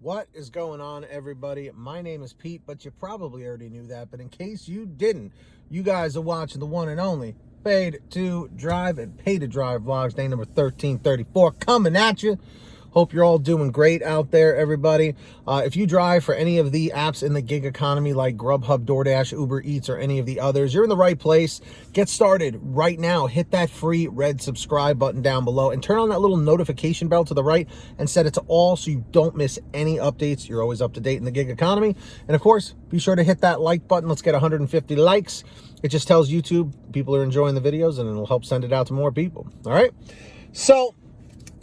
What is going on, everybody? My name is Pete, but you probably already knew that. But in case you didn't, you guys are watching the one and only Paid to Drive and Pay to Drive Vlogs, day number 1334, coming at you. Hope you're all doing great out there, everybody. If you drive for any of the apps in the gig economy like GrubHub, DoorDash, Uber Eats, or any of the others, you're in the right place. Get started right now. Hit that free red subscribe button down below and turn on that little notification bell to the right and set it to all so you don't miss any updates. You're always up to date in the gig economy. And of course, be sure to hit that like button. Let's get 150 likes. It just tells YouTube people are enjoying the videos and it'll help send it out to more people. All right? So,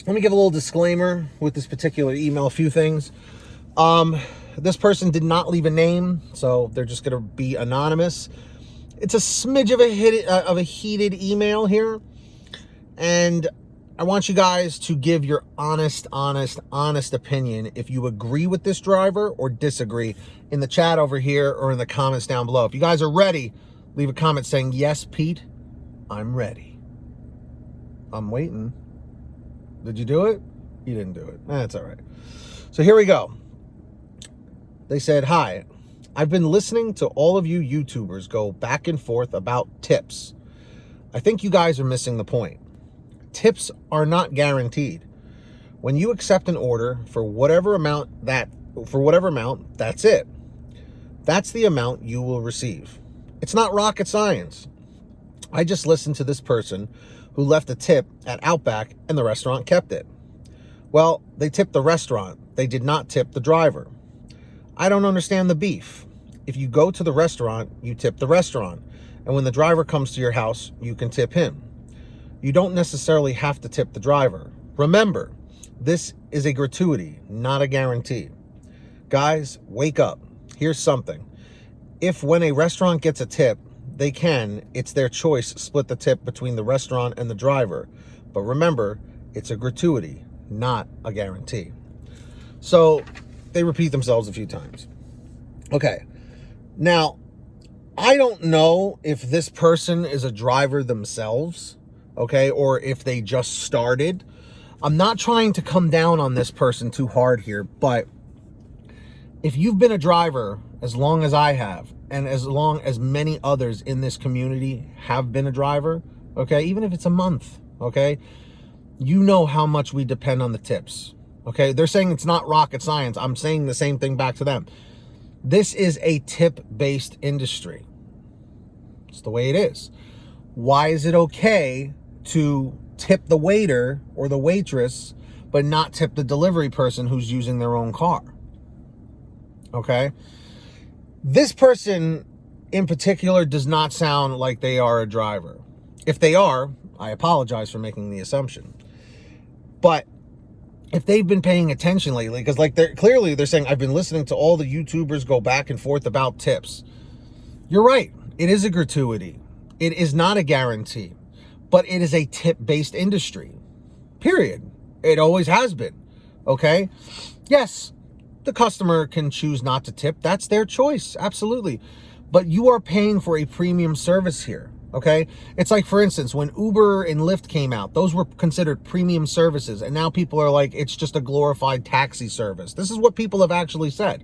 let me give a little disclaimer with this particular email, a few things. This person did not leave a name, so they're just going to be anonymous. It's a smidge of a heated email here, and I want you guys to give your honest opinion if you agree with this driver or disagree in the chat over here or in the comments down below. If you guys are ready, leave a comment saying, "Yes, Pete, I'm ready." I'm waiting. Did you do it? You didn't do it. That's all right. So here we go. They said, "Hi, I've been listening to all of you YouTubers go back and forth about tips. I think you guys are missing the point. Tips are not guaranteed. When you accept an order for whatever amount, that's it. That's the amount you will receive. It's not rocket science. I just listened to this person who left a tip at Outback and the restaurant kept it. Well, they tipped the restaurant. They did not tip the driver. I don't understand the beef. If you go to the restaurant, you tip the restaurant. And when the driver comes to your house, you can tip him. You don't necessarily have to tip the driver. Remember, this is a gratuity, not a guarantee. Guys, wake up. Here's something. If when a restaurant gets a tip, it's their choice, split the tip between the restaurant and the driver. But remember, it's a gratuity, not a guarantee." So they repeat themselves a few times. Okay. Now, I don't know if this person is a driver themselves, okay, or if they just started. I'm not trying to come down on this person too hard here, but if you've been a driver as long as I have, and as long as many others in this community have been a driver, okay, even if it's a month, okay, you know how much we depend on the tips, okay? They're saying it's not rocket science. I'm saying the same thing back to them. This is a tip-based industry. It's the way it is. Why is it okay to tip the waiter or the waitress, but not tip the delivery person who's using their own car? Okay? This person in particular does not sound like they are a driver. If they are, I apologize for making the assumption. But if they've been paying attention lately, because like they're saying, I've been listening to all the YouTubers go back and forth about tips. You're right. It is a gratuity. It is not a guarantee, but it is a tip-based industry. Period. It always has been. Okay? Yes. The customer can choose not to tip. That's their choice. Absolutely. But you are paying for a premium service here. Okay. It's like, for instance, when Uber and Lyft came out, those were considered premium services. And now people are like, it's just a glorified taxi service. This is what people have actually said.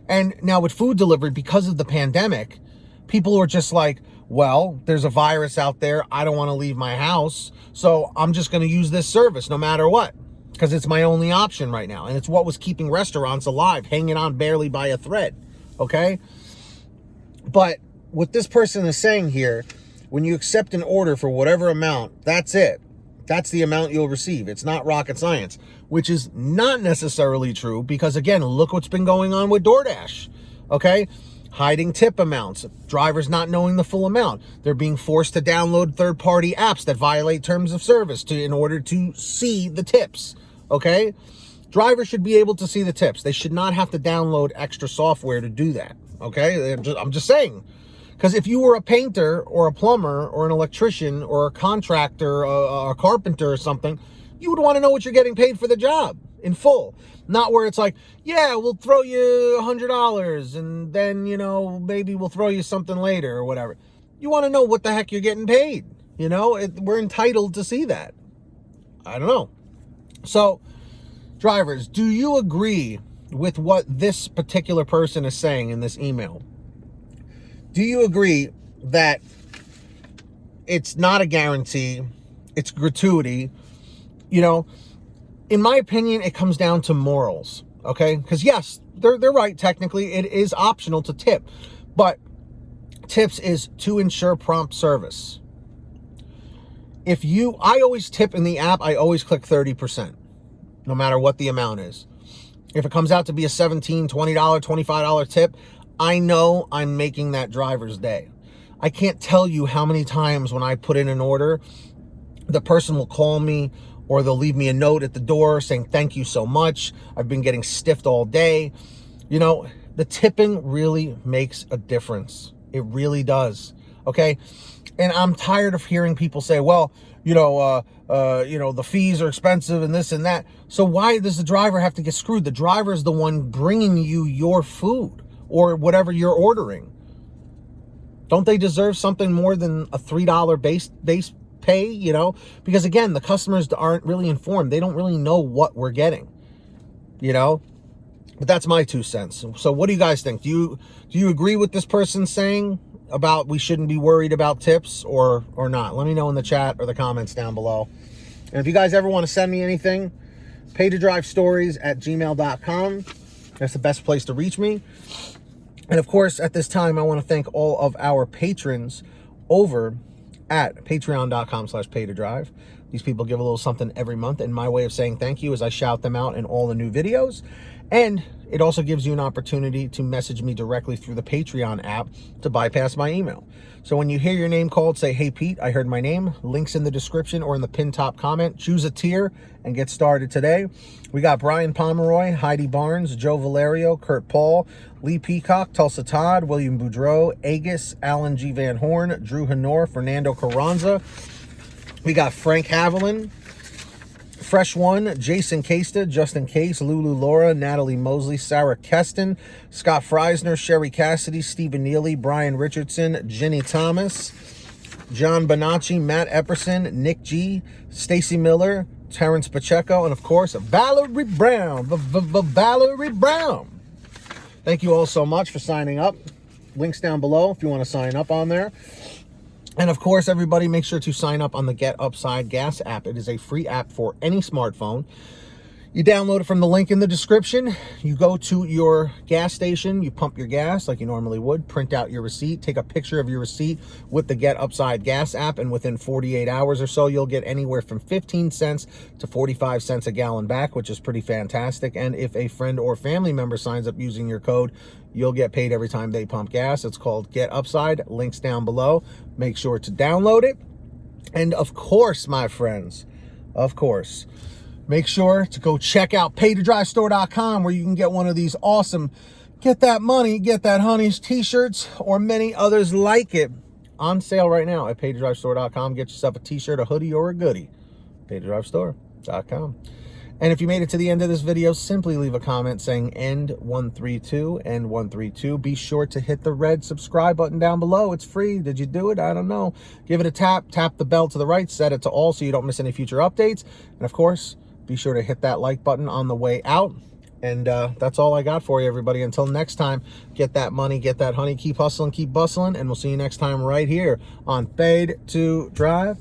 And now with food delivery, because of the pandemic, people are just like, well, there's a virus out there. I don't want to leave my house. So I'm just going to use this service no matter what. Because it's my only option right now. And it's what was keeping restaurants alive, hanging on barely by a thread. Okay? But what this person is saying here, when you accept an order for whatever amount, that's it. That's the amount you'll receive. It's not rocket science, which is not necessarily true because, again, look what's been going on with DoorDash. Okay? Hiding tip amounts, drivers not knowing the full amount. They're being forced to download third-party apps that violate terms of service in order to see the tips. Okay? Drivers should be able to see the tips. They should not have to download extra software to do that. Okay? I'm just saying. Because if you were a painter or a plumber or an electrician or a contractor or a carpenter or something, you would want to know what you're getting paid for the job in full. Not where it's like, yeah, we'll throw you $100 and then, maybe we'll throw you something later or whatever. You want to know what the heck you're getting paid. We're entitled to see that. I don't know. So, drivers, do you agree with what this particular person is saying in this email. Do you agree that it's not a guarantee, it's gratuity? You know, in my opinion, it comes down to morals, okay? Because yes, they're right, technically, it is optional to tip, but tips is to ensure prompt service. I always tip in the app, I always click 30%, no matter what the amount is. If it comes out to be a $17, $20, $25 tip, I know I'm making that driver's day. I can't tell you how many times when I put in an order, the person will call me or they'll leave me a note at the door saying, thank you so much. I've been getting stiffed all day. You know, the tipping really makes a difference. It really does. Okay. And I'm tired of hearing people say, well, the fees are expensive and this and that. So why does the driver have to get screwed? The driver is the one bringing you your food or whatever you're ordering. Don't they deserve something more than a $3 base pay, you know? Because again, the customers aren't really informed. They don't really know what we're getting, you know? But that's my 2 cents. So what do you guys think? Do you agree with this person saying about we shouldn't be worried about tips or not? Let me know in the chat or the comments down below. And if you guys ever want to send me anything, paytodrivestories@gmail.com. That's the best place to reach me. And of course, at this time, I want to thank all of our patrons over at patreon.com/paytodrive. These people give a little something every month, and my way of saying thank you is I shout them out in all the new videos. And it also gives you an opportunity to message me directly through the Patreon app to bypass my email. So when you hear your name called, say, hey, Pete, I heard my name. Links in the description or in the pinned top comment. Choose a tier and get started today. We got Brian Pomeroy, Heidi Barnes, Joe Valerio, Kurt Paul, Lee Peacock, Tulsa Todd, William Boudreau, Agus, Alan G. Van Horn, Drew Honor, Fernando Carranza. We got Frank Haviland, Fresh One, Jason Casta, Justin Case, Lulu Laura, Natalie Mosley, Sarah Keston, Scott Freisner, Sherry Cassidy, Stephen Neely, Brian Richardson, Jenny Thomas, John Bonacci, Matt Epperson, Nick G, Stacy Miller, Terrence Pacheco, and of course, Valerie Brown. Valerie Brown. Thank you all so much for signing up. Links down below if you want to sign up on there. And of course, everybody, make sure to sign up on the Get Upside Gas app. It is a free app for any smartphone. You download it from the link in the description. You go to your gas station, you pump your gas like you normally would, print out your receipt, take a picture of your receipt with the Get Upside Gas app, and within 48 hours or so, you'll get anywhere from 15 cents to 45 cents a gallon back, which is pretty fantastic. And if a friend or family member signs up using your code, you'll get paid every time they pump gas. It's called Get Upside. Links down below. Make sure to download it. And of course, my friends, of course, make sure to go check out paytodrivestore.com, where you can get one of these awesome Get That Money, Get That Honey's t-shirts, or many others like it, on sale right now at paytodrivestore.com. Get yourself a t-shirt, a hoodie, or a goodie. paytodrivestore.com. And if you made it to the end of this video, simply leave a comment saying end 132, end 132. Be sure to hit the red subscribe button down below. It's free. Did you do it? I don't know. Give it a tap. Tap the bell to the right. Set it to all so you don't miss any future updates. And of course, be sure to hit that like button on the way out. And that's all I got for you, everybody. Until next time, get that money, get that honey. Keep hustling, keep bustling. And we'll see you next time right here on Paid to Drive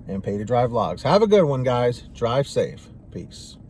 and Pay to Drive Vlogs. Have a good one, guys. Drive safe. Peace.